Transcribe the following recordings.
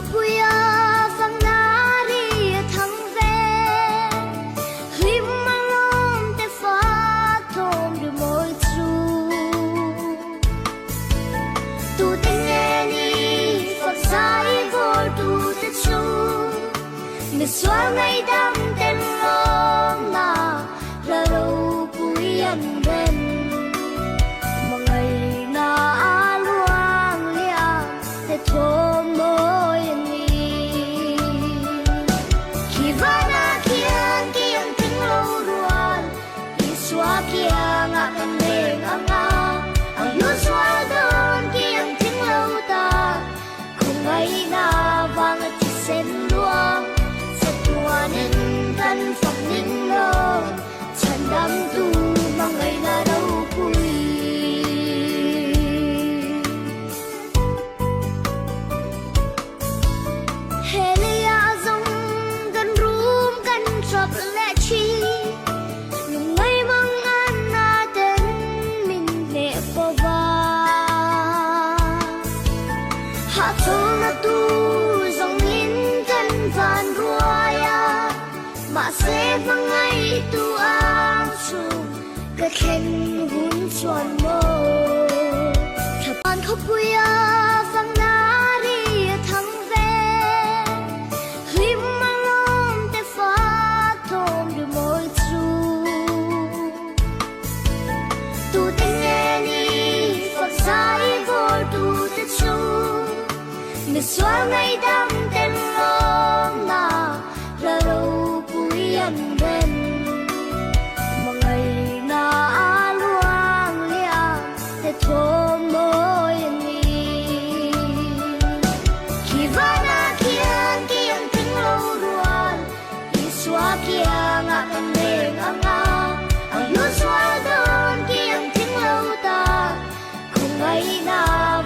puya vang nari thang ve him malom te fa thom du moi chu tu te ni phật sai vor tu te chu me swal ngai dam ten lom na la ro puyan ben mangai na luang lia te thom moi ni kivana kian kian ting lo ruan iswa kian akan le anga ang yu swal don kian ting lo ta kung ngai na wang ti sen luang sa tuanin kan phak ning lo chan dam tu mangai na đâu pui Helia zong kan room kan chop le chi lung ngai mang an na den min le po va ha thong na tu zong in kan van ruaya ma se vang ai tu ang chu ka khen hun chuan mo thapan kho puya vang nari thang ve him malom te fa thom du moi chu tu te ni phật sai vor tu te chu me swal ngai dam ten lom na la ro puyan ben mangai na luang lia te thom moi ni kivana kian kian ting lo ruan iswa kian akan le anga ang yu swal don kian ting lo ta kung ngai na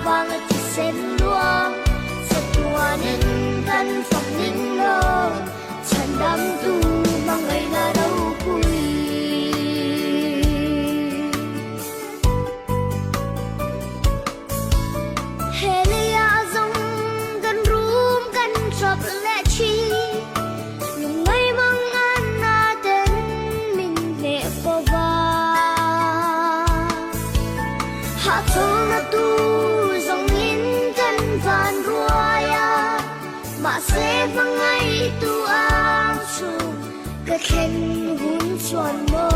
wang ti sen luang sa tuanin kan phak ning lo chan dam tu mangai na đâu pui Helia zong kan room kan chop le chi lung ngai mang an na den min le po va ha thong na tu zong in kan van ruaya ma se vang ai tu ang chu ka khen hun chuan mo